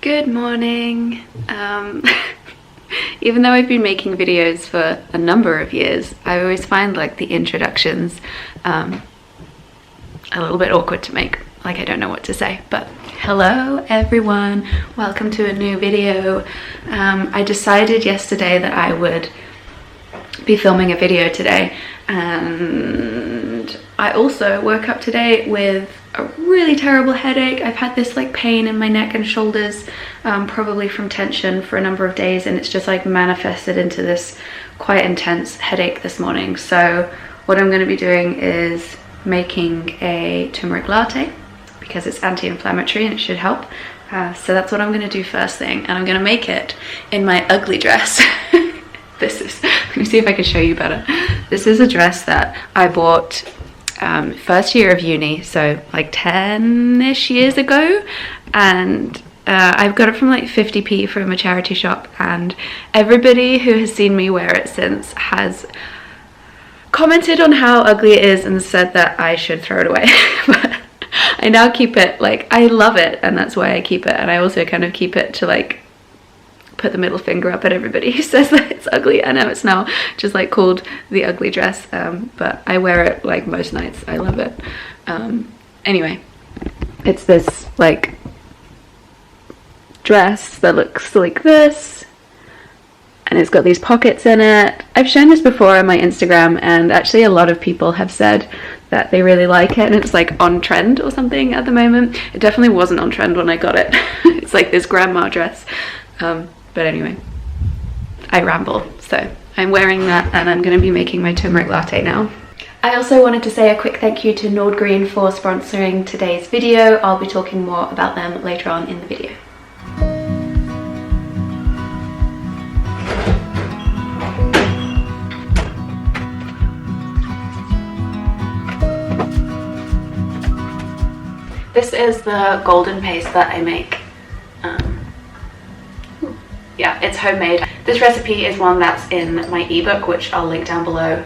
Good morning. Even though I've been making videos for a number of years, I always find like the introductions a little bit awkward to make. Like I don't know what to say, but hello everyone, welcome to a new video. I decided yesterday that I would be filming a video today, and I also woke up today with a really terrible headache. I've had this like pain in my neck and shoulders, probably from tension for a number of days, and it's just like manifested into this quite intense headache this morning. So what I'm going to be doing is making a turmeric latte because it's anti-inflammatory and it should help. So that's what I'm going to do first thing, and I'm going to make it in my ugly dress. Let me see if I can show you better. This is a dress that I bought first year of uni, so like 10-ish years ago, and I've got it from like 50p from a charity shop, and everybody who has seen me wear it since has commented on how ugly it is and said that I should throw it away. But I now keep it, like I love it, and that's why I keep it. And I also kind of keep it to like put the middle finger up at everybody who says that it's ugly. I know it's now just like called the ugly dress, but I wear it like most nights. I love it. Anyway, it's this like dress that looks like this, and it's got these pockets in it. I've shown this before on my Instagram, and actually a lot of people have said that they really like it, and it's like on trend or something at the moment. It definitely wasn't on trend when I got it. It's like this grandma dress. But anyway, I ramble. So I'm wearing that, and I'm going to be making my turmeric latte now. I also wanted to say a quick thank you to Nordgreen for sponsoring today's video. I'll be talking more about them later on in the video. This is the golden paste that I make. Yeah, it's homemade. This recipe is one that's in my ebook, which I'll link down below,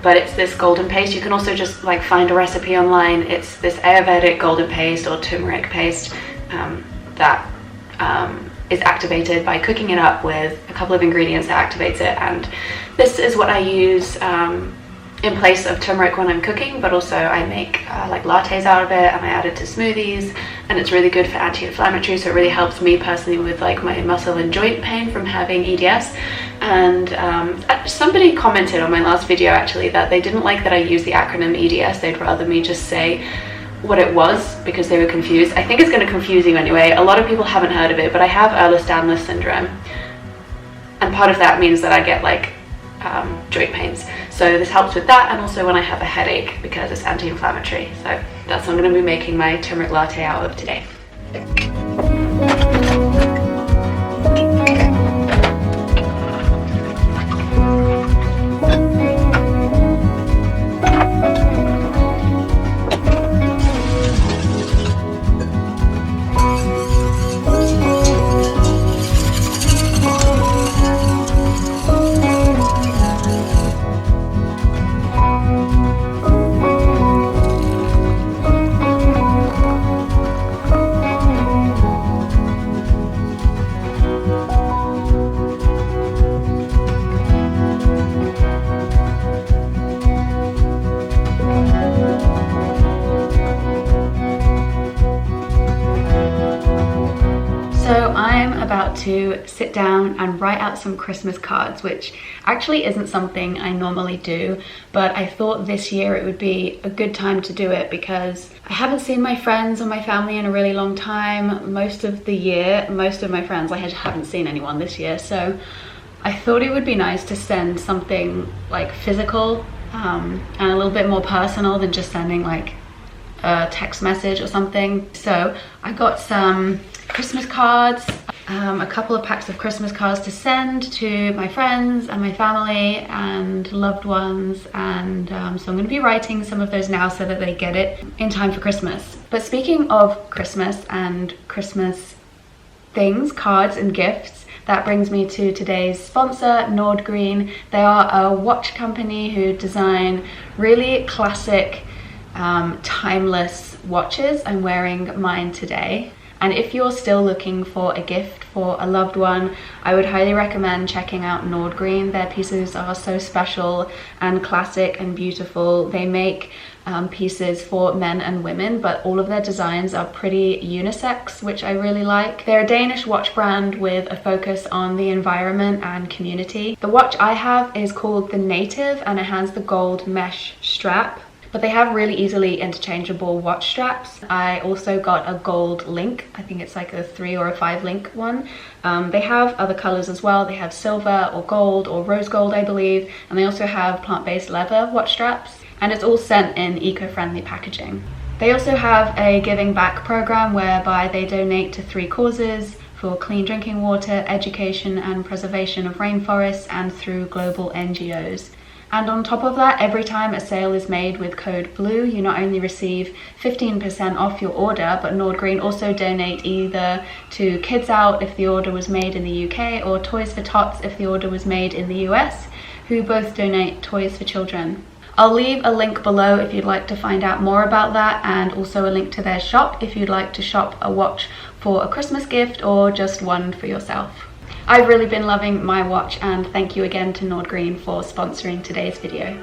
but it's this golden paste. You can also just like find a recipe online. It's this Ayurvedic golden paste or turmeric paste that is activated by cooking it up with a couple of ingredients that activates it, and this is what I use in place of turmeric when I'm cooking, but also I make like lattes out of it, and I add it to smoothies, and it's really good for anti-inflammatory, so it really helps me personally with like my muscle and joint pain from having EDS. And somebody commented on my last video actually that they didn't like that I use the acronym EDS. They'd rather me just say what it was because they were confused. I think it's going to confuse you anyway. A lot of people haven't heard of it, but I have Ehlers-Danlos syndrome, and part of that means that I get like joint pains. So this helps with that, and also when I have a headache because it's anti-inflammatory. So that's what I'm going to be making my turmeric latte out of today. So I'm about to sit down and write out some Christmas cards, which actually isn't something I normally do, but I thought this year it would be a good time to do it because I haven't seen my friends or my family in a really long time. Most of the year, most of my friends, I haven't seen anyone this year, so I thought it would be nice to send something like physical and a little bit more personal than just sending like a text message or something. So I got some Christmas cards, a couple of packs of Christmas cards to send to my friends and my family and loved ones, and so I'm going to be writing some of those now so that they get it in time for Christmas. But speaking of Christmas and Christmas things, cards and gifts, that brings me to today's sponsor, Nordgreen. They are a watch company who design really classic, timeless watches. I'm wearing mine today. And if you're still looking for a gift for a loved one, I would highly recommend checking out Nordgreen. Their pieces are so special and classic and beautiful. They make pieces for men and women, but all of their designs are pretty unisex, which I really like. They're a Danish watch brand with a focus on the environment and community. The watch I have is called the Native, and it has the gold mesh strap, but they have really easily interchangeable watch straps. I also got a gold link. I think it's like a 3 or a 5 link one. They have other colors as well. They have silver or gold or rose gold, I believe, and they also have plant-based leather watch straps, and it's all sent in eco-friendly packaging. They also have a giving back program whereby they donate to 3 causes for clean drinking water, education and preservation of rainforests, and through global NGOs. And on top of that, every time a sale is made with code BLUE, you not only receive 15% off your order, but Nordgreen also donate either to Kids Out if the order was made in the UK, or Toys for Tots if the order was made in the US, who both donate toys for children. I'll leave a link below if you'd like to find out more about that, and also a link to their shop if you'd like to shop a watch for a Christmas gift or just one for yourself. I've really been loving my watch, and thank you again to Nordgreen for sponsoring today's video.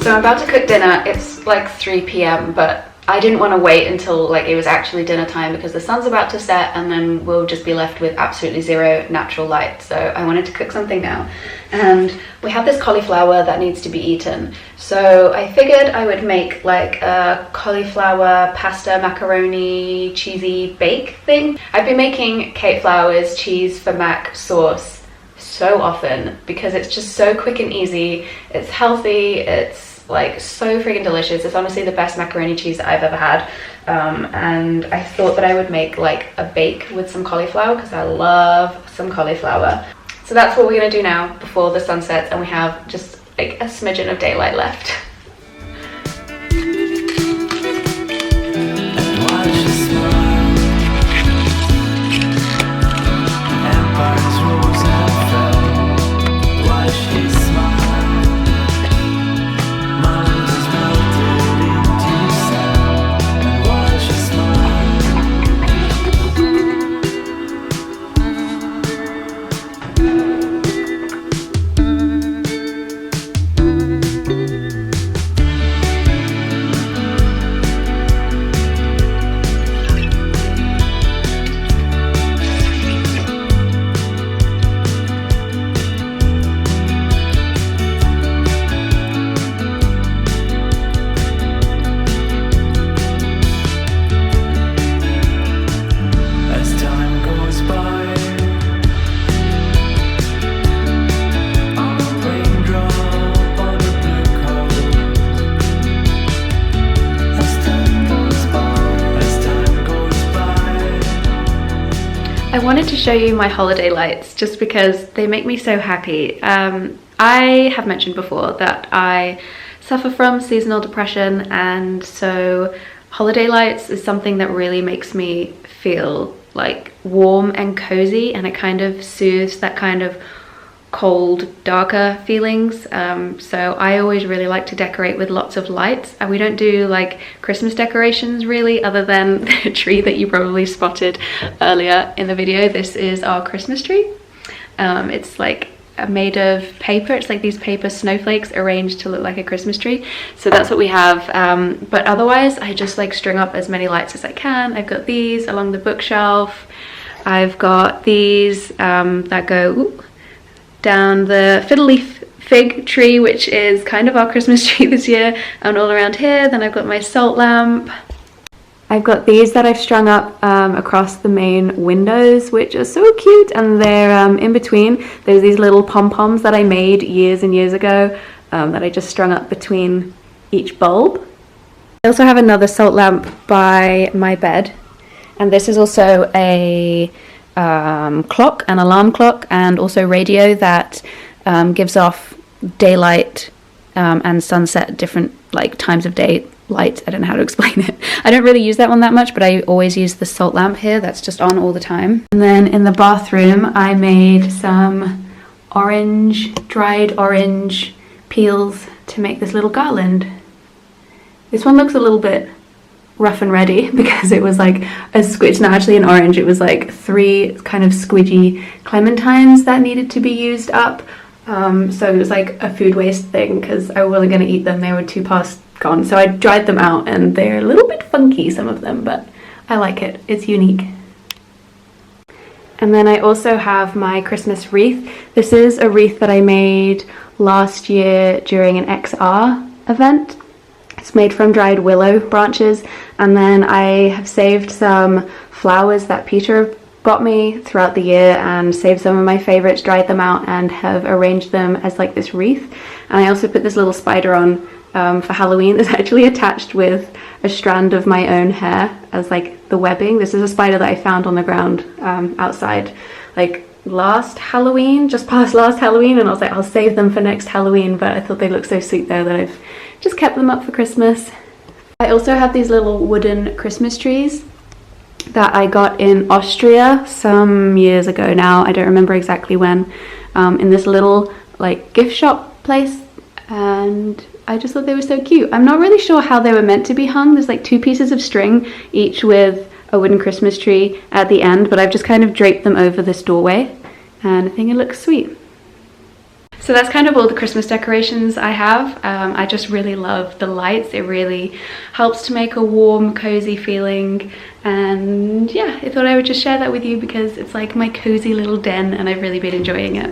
So I'm about to cook dinner. It's like 3 p.m, but I didn't want to wait until like it was actually dinner time because the sun's about to set and then we'll just be left with absolutely zero natural light. So I wanted to cook something now. And we have this cauliflower that needs to be eaten. So I figured I would make like a cauliflower pasta macaroni cheesy bake thing. I've been making Kate Flowers cheese for mac sauce so often because it's just so quick and easy. It's healthy. It's like so freaking delicious. It's honestly the best macaroni cheese that I've ever had. And I thought that I would make like a bake with some cauliflower because I love some cauliflower. So that's what we're gonna do now before the sun sets and we have just like a smidgen of daylight left. I wanted to show you my holiday lights just because they make me so happy. I have mentioned before that I suffer from seasonal depression, and so holiday lights is something that really makes me feel like warm and cozy, and it kind of soothes that kind of cold, darker feelings. So I always really like to decorate with lots of lights. We don't do like Christmas decorations really, other than the tree that you probably spotted earlier in the video. This is our Christmas tree. It's like made of paper. It's like these paper snowflakes arranged to look like a Christmas tree. So that's what we have. But otherwise, I just like string up as many lights as I can. I've got these along the bookshelf. I've got these that go down the fiddle leaf fig tree, which is kind of our Christmas tree this year, and all around here. Then I've got my salt lamp. I've got these that I've strung up across the main windows, which are so cute, and they're in between. There's these little pom-poms that I made years and years ago that I just strung up between each bulb. I also have another salt lamp by my bed, and this is also a clock, an alarm clock, and also radio that gives off daylight and sunset, different like times of day light. I don't know how to explain it. I don't really use that one that much, but I always use the salt lamp here that's just on all the time. And then in the bathroom I made some dried orange peels to make this little garland. This one looks a little bit rough and ready because it was like a squidge, not actually an orange, it was like 3 kind of squidgy clementines that needed to be used up. So it was like a food waste thing because I wasn't going to eat them, they were too past gone. So I dried them out and they're a little bit funky, some of them, but I like it, it's unique. And then I also have my Christmas wreath. This is a wreath that I made last year during an XR event. It's made from dried willow branches, and then I have saved some flowers that Peter got me throughout the year and saved some of my favorites, dried them out, and have arranged them as like this wreath. And I also put this little spider on for Halloween. It's actually attached with a strand of my own hair as like the webbing. This is a spider that I found on the ground outside like last Halloween, just past last Halloween, and I was like, I'll save them for next Halloween, but I thought they looked so sweet there that I've just kept them up for Christmas. I also have these little wooden Christmas trees that I got in Austria some years ago now, I don't remember exactly when, in this little like gift shop place, and I just thought they were so cute. I'm not really sure how they were meant to be hung. There's like 2 pieces of string, each with a wooden Christmas tree at the end, but I've just kind of draped them over this doorway, and I think it looks sweet. So that's kind of all the Christmas decorations I have. I just really love the lights. It really helps to make a warm, cozy feeling. And yeah, I thought I would just share that with you because it's like my cozy little den and I've really been enjoying it.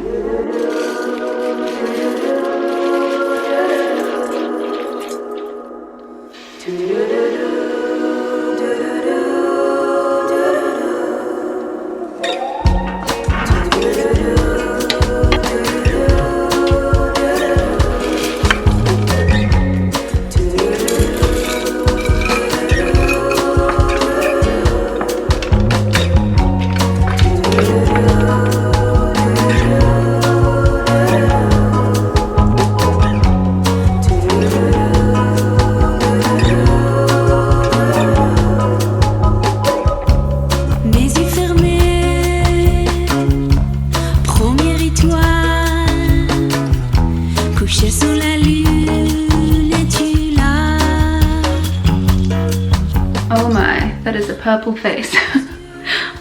Oh my, that is a purple face.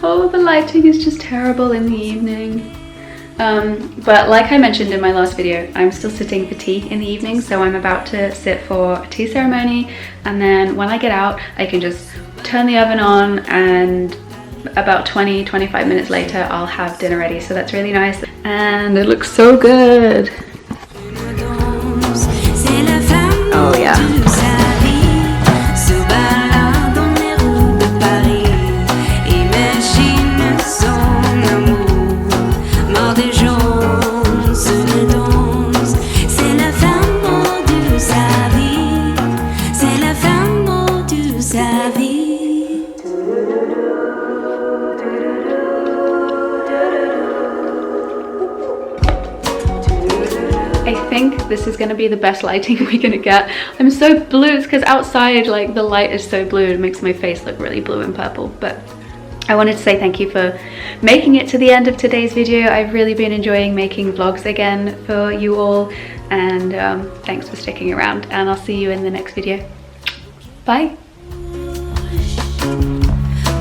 Oh, the lighting is just terrible in the evening. But like I mentioned in my last video, I'm still sitting for tea in the evening, so I'm about to sit for a tea ceremony, and then when I get out I can just turn the oven on and about 20-25 minutes later I'll have dinner ready. So that's really nice and it looks so good. Oh yeah. I think this is going to be the best lighting we're going to get. I'm so blue. It's because outside like the light is so blue, it makes my face look really blue and purple. But I wanted to say thank you for making it to the end of today's video. I've really been enjoying making vlogs again for you all, and thanks for sticking around, and I'll see you in the next video. Bye.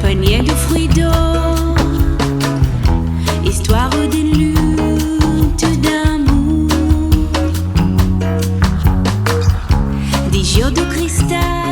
Poignée de fruits d'or, histoire d'une lutte d'un cristal.